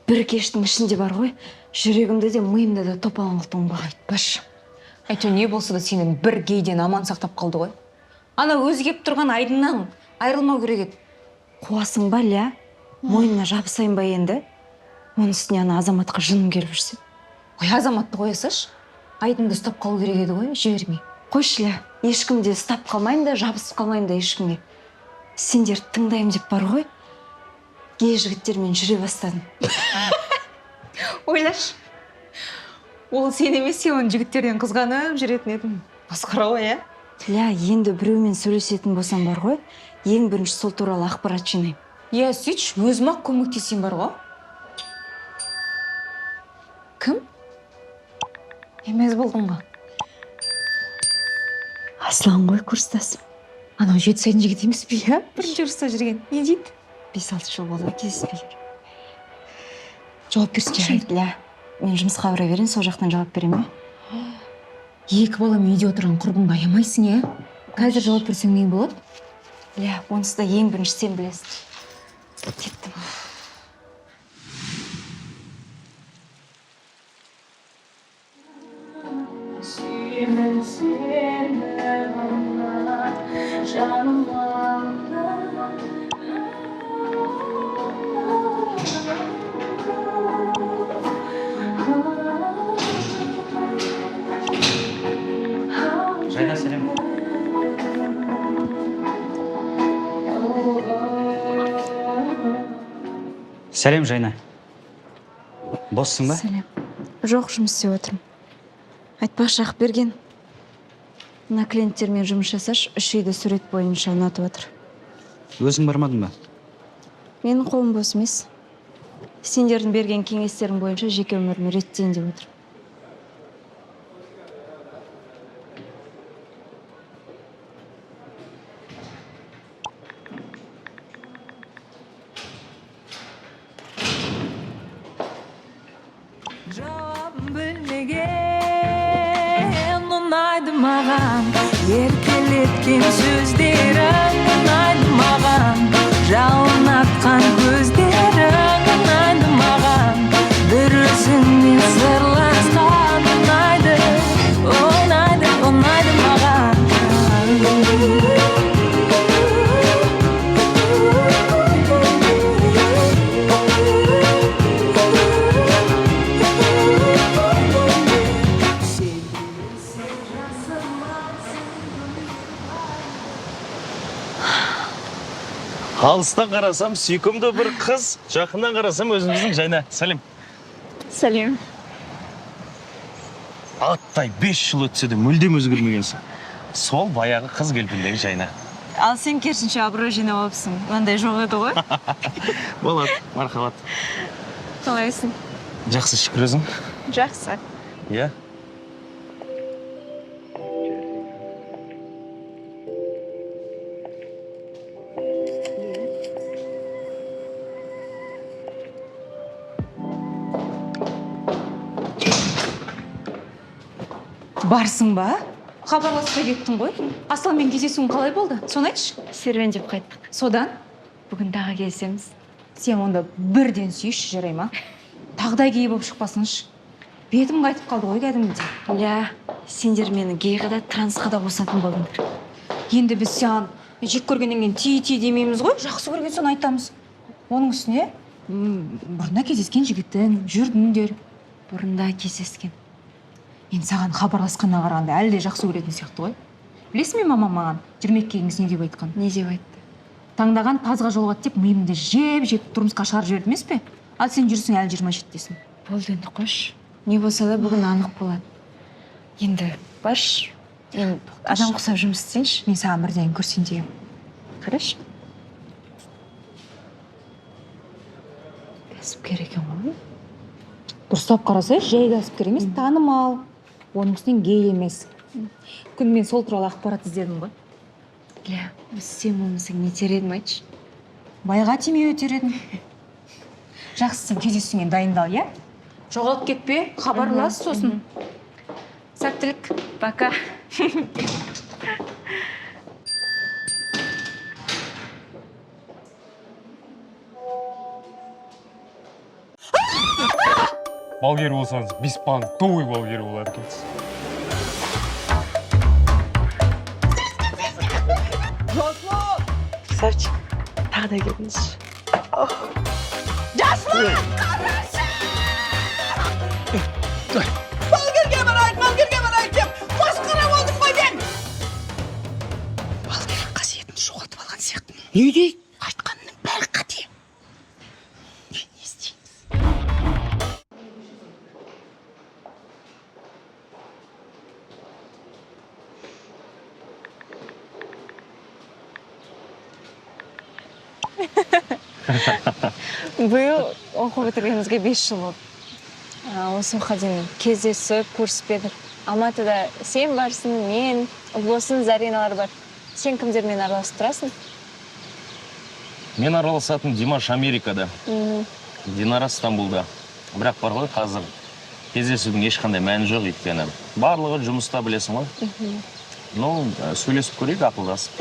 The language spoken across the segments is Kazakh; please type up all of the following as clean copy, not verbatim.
бір кештің ішінде бар ғой, жүрегімді де миымды да топалаңғылтың ба. Айтпашы. Әйтеуір не болса да сенің бір гейден аман сақтап қалды ғой. Ана өзі кеп тұрған Айдыннан айырылмау керек еді. Қуасың ба, ля? Мойнына жабысайын ба енді? Оның үстіне ана Азаматқа жыным келіп жүрсе. Ой, Азаматты қоясаш. Айдынды ұстап қалу керек еді ғой, жібермей. Қойшы, ля, ешкімде ұстап қалмайын да, жабысып қалмайын да ешкімге. Сендер тыңдайым деп бар ғой, гей жігіттермен жүре бастадым. Ойлаш. Ол сен емес, сен оның жігіттерден қызғанып жүретін едің. Масқара ғой, ә? Ля, енді біреумен сөйлесетін болсам бар ғой, ең бірінші сол туралы ақпарат жинаймын. Иә, сөйтші, өзім-ақ көмектесейін бар ғой. Кім? Емез болдың ба? Аслан ғой, курстасым. Анау 7 сайдың жігіт емес пе, иә? Бірінші курста жүрген. Не дейді? 5-6 жыл болды кездеспегелі. Жауап берсін. Ля, мен жұмысқа бара берейін, сол жақтан жауап беремін. Екі баламен үйде отырған құрбыңды аямайсың, иә? Қазір жауап берсең не болады? Ля, онысы да ең бірінші сен білесің. Кеттім. Жайна, сәлем. Сәлем, Жайна. Боссың ба? Сәлем. Жоқ, жұмыс істеп отырмын. Айтпақшы, Ақберген. Мына клиенттермен жұмыс жасаш, 3 үйді сурет бойынша ұнатып отыр. Өзің бармадың ба? Менің қолым бос емес. Сендердің берген кеңестерің бойынша жеке өмірімді реттейін деп отыр. Ұнайды маған, еркелеткен сөздерің ұнайды маған, жалын атқан көздерің ұнайды маған, бір өзіңмен сырласқан ұнайды, ұнайды, ұнайды маған. Алыстан қарасам, сүйкімді бір қыз, жақыннан қарасам өзіміздің Жайна. Сәлем. Сәлем. Аттай 5 жыл өтсе де мүлдем өзгермегенсің. Сол баяғы қыз келбіндегі Жайна. Ал сен керісінше абырой жинап алыпсың. Ондай жоқ еді ғой. Болады, мархабат. Қалайсың? Жақсы, шүкір өзің. Жақсы. Иә. Барсың ба? Хабарласпай кеттің ғой. Асланмен кездесуің қалай болды? Соны айтшы. Серуендеп қайттық. Содан? Бүгін тағы келсеміз. Сен онда бірден сүйші, жарай ма? Тағдай гей болып шықпасыншы. Бетім қайтып қалды ғой кәдімгідей. Ля, сендер мені гейға да трансқа да қосатын болдыңдар. Енді біз саған жек көргеннен кейін ти демейміз ғой. Жақсы көрген соны айтамыз. Оның үстіне бұрында кездескен жігіттің жүрдіңдер. Бұрында кездескен. Мен саған хабарласқаннан қарағанда әлі де жақсы көретін сияқты ғой. Білесің бе, мамам маған жөрмекке келіңіз не деп айтқан? Не деп айтты? Таңдаған тазға жолығады деп миымды жеп тұрмысқа шығарып жіберді емес пе? Ал сен жүрсің әлі 27-тесің. Болды енді қош. Не болса да бүгін анық болады. Енді баш. Енді адам құсап жұмыс істейінші. Мен саған бірден көрсен деген. Қараш. Кәсіпкер екен ғой. Дұрыстап қараса, жай кәсіпкер емес, танымал. Оның үстінен гей емес. Күн мен сол туралы ақпарат іздедім ғой. Ля, сен болмасаң не тер едім айтшы. Байға тимей өтер едім. Жақсы, сен кездесуіңе дайындал, иә? Жоғалып кетпе, хабарлас сосын. Сәттілік. Пока. балгер болсаңыз, беспан, тоғай балгер болады екенсіз. Сәрчі, тағы да келдіңіз. Балгерге барайық деп масқара болдым ғой мен. Балгер қасиетін жоғалтып алған сияқтымын. Не дейді? Айтқанының бәрі қате. Не істейміз? Биыл оқу бітіргенімізге 5 жыл болды. Осы уақытқа дейін кездесіп, көрісіп едік. Алматыда сен барсың, мен, ұлбосын, Зариналар бар. Сен кімдермен араласып тұрасың? Мен араласатын Димаш Америкада, Динара Стамбулда. Бірақ бар ғой қазір кездесудің ешқандай мәні жоқ өйткені. Барлығы жұмыста білесің ғой. Ну, сөйлесіп көрейік, ақылдасып.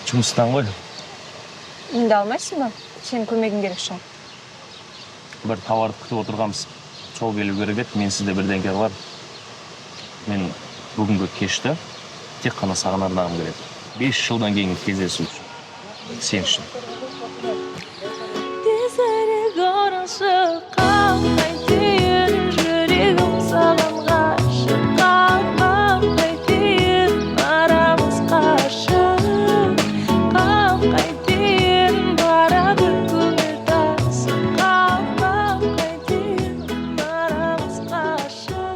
Жұмыстан ғой. Енді алмайсың ба? Сенің көмегің керек шығар. Бір тауарды күтіп отырғанбыз. Сол келу керек еді, мен сізде бірдеңке бар. Мен бүгінгі кешті тек қана саған арнағым келеді. 5 жылдан кейін кездесу үшін. Сен үшін. Тезірек орыншы қалмай түйін жүрегім саған ғашық қалмай түйін арамыз қашық қалмай түйін барады көңіл тасып қалмай түйін арамыз қашық.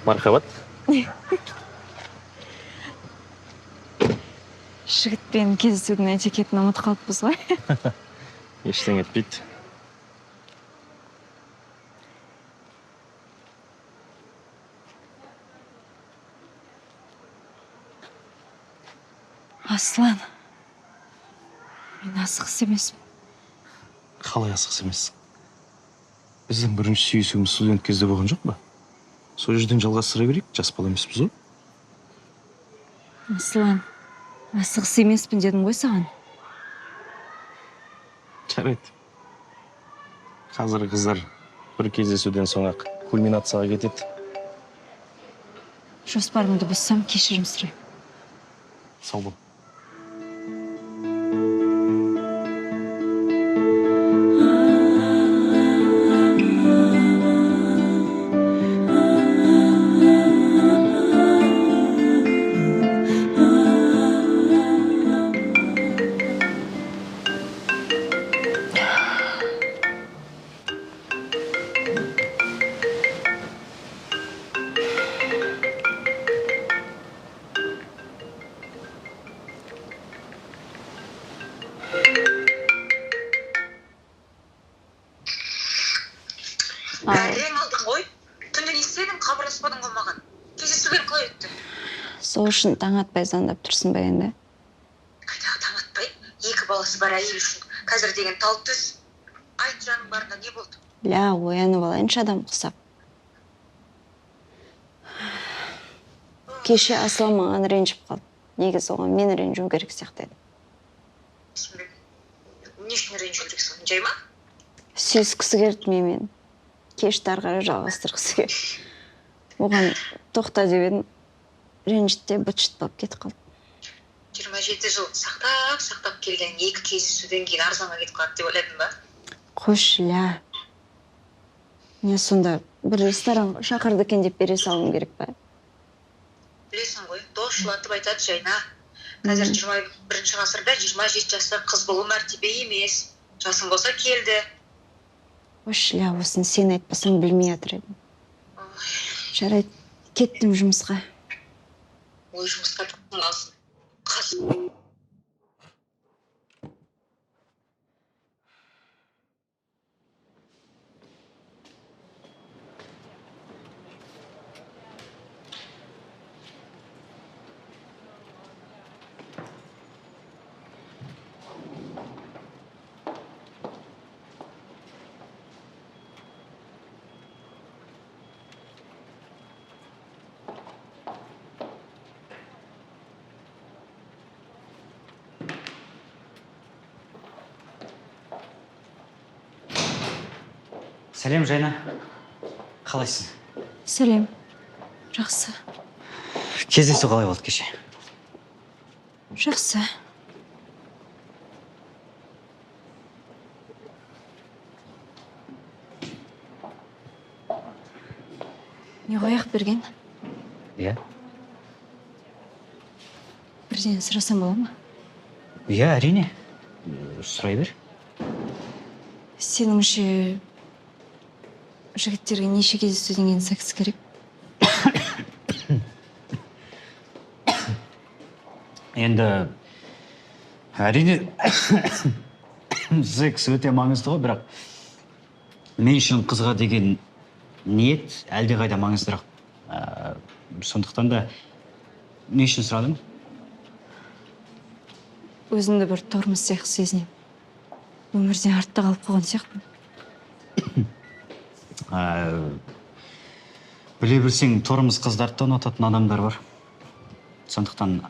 Мархабат. Жігітпен кездесудің этикетін ұмытып қалыппыз ғой. Ештеңе етпейді. Аслан, мен асығыс емеспін. Қалай асықсы емессің? Біздің бірінші сүйісуіміз студент кезде болған жоқ па? Сол жерден жалғастыра берейік, жас бала емеспіз ғой? Аслан, асығыс емеспін дедім ғой саған. Жарайды. Қазір қыздар бір кездесуден соң-ақ кульминацияға кетеді. Жоспарымды бұзсам кешірім сұраймын. Сау бол. Бәлең алдың ғой. Түнде не істедің, хабарласпадың ғой маған. Кездесулер қалай өтті? Сол үшін таң атпай звондап тұрсың ба енді? Қайдағы таң атпай, 2 баласы бар әйел үшін қазір деген тал түс. Айт жаның барында не болды? Ля, оянып алайыншы адам құсап. Кеше Аслан маған ренжіп қалды. Негізі оған мен ренжу керек сияқты еді. Не үшін ренжу керексің? Жай ма? Сүйіскісі келді менімен. Кешті ары қарай жалғастырғысы келді. Оған тоқта деп едім, ренжіді де быт-шыт болып кетіп қалды. 27 жыл сақтап келген 2 кездесуден кейін арзанға кетіп қалды деп ойладың ба? Қош, ля. Не сонда бір ресторан шақырды екен деп бере салуым керек па? Білесің ғой, досшылатып айтады жайна. Қазір 21 ғасырда 27 жаста қыз болу мәртебе емес. Жасың болса келді. Қош, ля, осыны сен айтпасаң білмей жатыр едім. Жарайды, кеттім жұмысқа. Ой, жұмысқа тұрғың қалсын. Қас. Сәлем, Жайна. Қалайсың? сәлем жақсы Кездесу қалай болды кеше? жақсы не қояқ берген Иә. бірден сұрасам бола ма Иә, әрине. Сұрай бер. сеніңше жігіттерге неше кездесуден кейін секс керек Енді әрине секс өте маңызды ғой, бірақ мен үшін қызға деген ниет әлде қайда маңыздырақ. Сондықтан да не үшін сұрадың? өзімді бір тормоз сияқты сезінемін өмірден артта қалып қойған сияқтымын Біле білсең, тормоз қыздарды да ұнататын адамдар бар. Сондықтан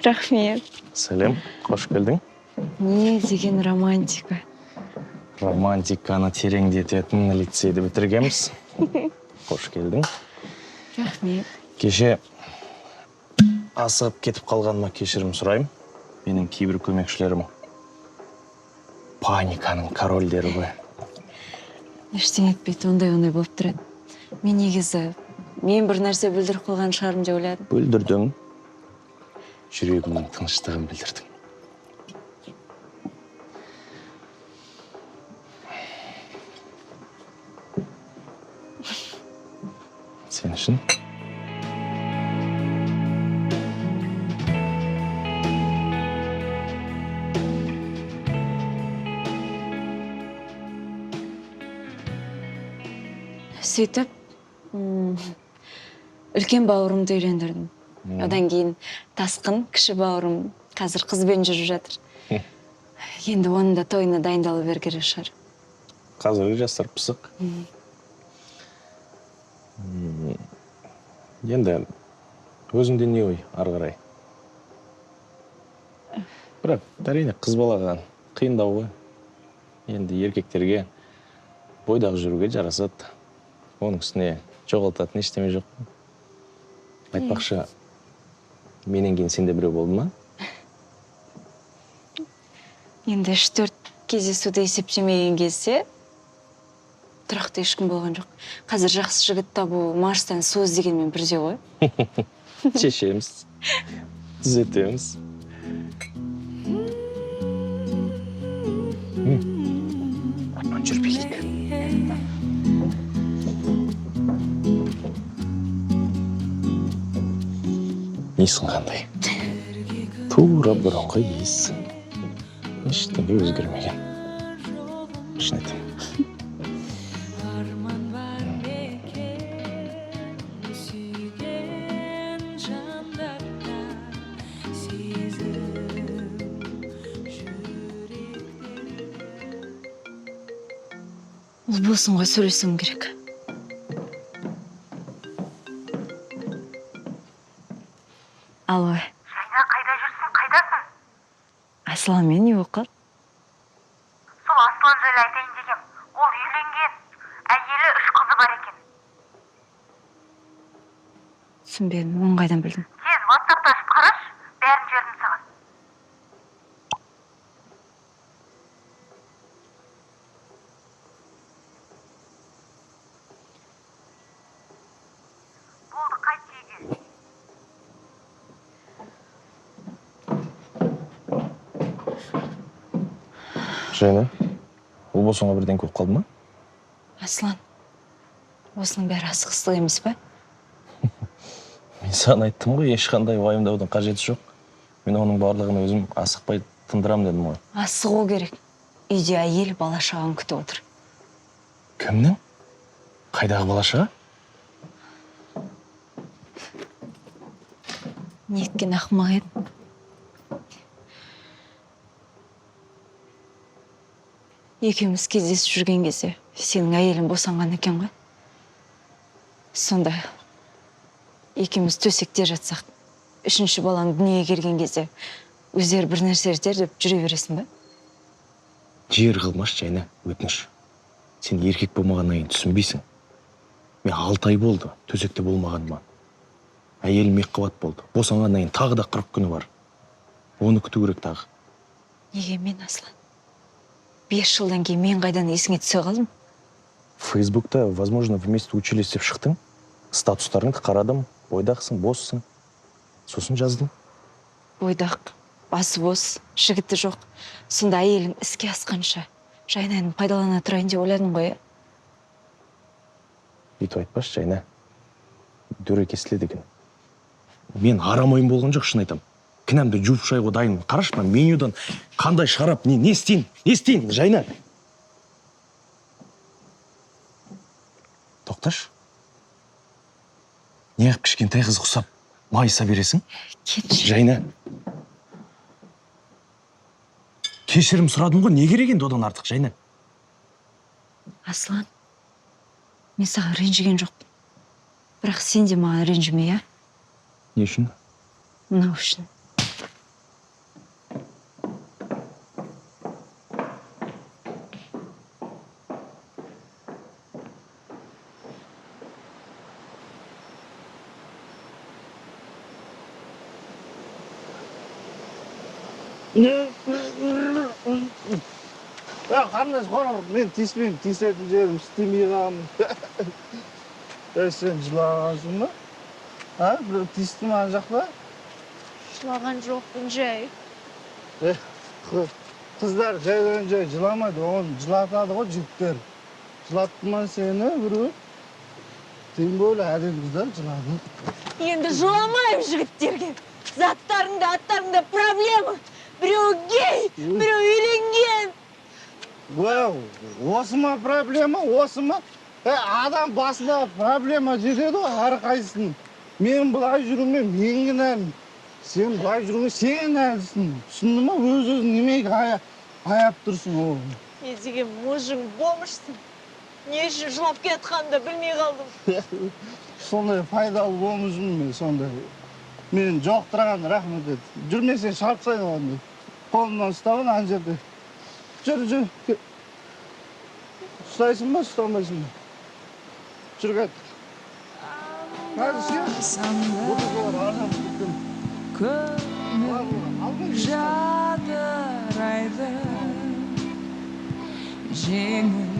рахмет Сәлем, қош келдің. не деген романтика Романтиканы тереңдететін лицейді бітіргенбіз. Қош келдің. рахмет Кеше асығып кетіп қалғаныма кешірім сұраймын. Менің кейбір көмекшілерім паниканың корольдері ғой. ештеңе етпейді ондай болып тұрады мен негізі мен бір нәрсе білдіріп қойған шығармын деп ойладым Бүлдірдің. Жүрегімнің тыныштығын білдірдің. Сен үшін? сөйтіп үлкен бауырымды үйлендірдім одан кейін тасқын кіші бауырым қазір қызбен жүріп жатыр енді оның да тойына дайындалу керек шығар Қазіргі жастар пысық. Енді өзіңде не ой ары қарай? Бірақ әрине қыз балаға қиындау ғой. Енді еркектерге бойдағы жүруге жарасады. Оның үстіне жоғалтатын ештеме жоқ. Айтпақшы, менен кейін сенде біреу болды ма? енді 3-4 кездесуді есептемеген кезде тұрақты ешкім болған жоқ қазір жақсы жігіт табу марстан су іздегенмен бірде ғой Шешеміз, түзетеміз. Артынан жүрбейік. Несің қандай? Тура бұрынғы ес. Ештеңе өзгермеген. Шын айтам. Ол болсын ғой сөйлесуім керек. Алло. Жайна, қайда жүрсің, қайдасың? Асланмен не болып қалды? Сол Аслан жайлы айтайын дегем. Ол үйленген, әйелі 3 қызы бар екен. Түсінбедім, оны қайдан білдің? Тез WhatsApp-та ашып қарашы, бәрін жібердім саған. Болды, қайт үйге. Жайна, ол босыңа бірден көп қалды ма? Аслан, осының бәрі асығыстық емес па? Мен саған айттым ғой, ешқандай уайымдаудың қажеті жоқ. Мен оның барлығын өзім асықпай тындырам дедім ғой. Асығу керек. Үйде әйел бала шағаны күтіп отыр. Кімнің? Қайдағы бала шаға? Неткен ақымақ едім. екеуміз кездесіп жүрген кезде сенің әйелің босанған екен ғой. Сонда екеуміз төсекте жатсақ, үшінші балаң дүниеге келген кезде өздері бір нәрсе етер деп жүре бересің ба? Жер қылмаш Жайна, өтініш. Сен еркек болмағаннан кейін түсінбейсің. Мен 6 ай болды төсекте болмағаныма. Әйелім екіқабат болды. Босанғаннан кейін тағы да 40 күні бар. Оны күту керек тағы. Неге мен, Аслан? 5 жылдан кейін мен қайдан есіңе түсе қалдым? Фейсбукта, возможно, вместе учились деп шықтың. Статустарыңды қарадым, бойдақсың, боссың. Сосын жаздым. Бойдақ, басы бос, жігіті жоқ. Сонда әйелің іске асқанша Жайнаны пайдалана тұрайын деп ойладың ғой. Бүйтіп айтпашы, Жайна. Дөрекі екен. Мен арам ойым болған жоқ, шын айтам. Кінәмді жуып шайға дайын. Қарашы, мен менюдан қандай шарап, не істейін? Не істейін, Жайна? Тоқташ. Неғып кішкентай қыз құсап, майыса бересің? Кетші. Жайна. Кешірім сұрадым ғой, не керек енді одан артық, Жайна? Аслан, мен саған ренжіген жоқпын. Бірақ сен де маған ренжіме, я? Не үшін? Мынау үшін. Қандай қорам, мен тиіспеймін, тиісетін жерім істемей қаламын. Сен жылағансың ба? Біреу тиісті ма ана жақта? Жылаған жоқпын, жай. Қыздар жайдан жай жыламайды, оны жылатады ғой жігіттер. Жылатты ма сені біреу? Тем более әдет қыздар жылады. Енді жыламайым жігіттерге. Заттарыңда, аттарыңда проблема. Біреу гей, біреу үйленген. Осы ма проблема, осы ма? Адам басында проблема жетеді ғой, әрқайсының. Мен бұлай жүрумен мен кінәлім. Сен бұлай жүрумен сен кінәлісің. Түсіндің ма? Өз-өзің немеге аяп тұрсың ол. Не деген мұжың болмышсың. Не үшін жылап кетқанды білмей қалдым. Сондай пайдалы болмышым мен, сондай. Мен жоқтырған рахмет ет. Жүрмесен шарпсайын оған. Қолымнан ұстаған ана жерде. Жүр. Ұстайсың ба, ұстамайсың ба? Жүр кәт. Қазір сен. Бұты бар, арзан бүттім. Көңіл жадырайды, жеңіл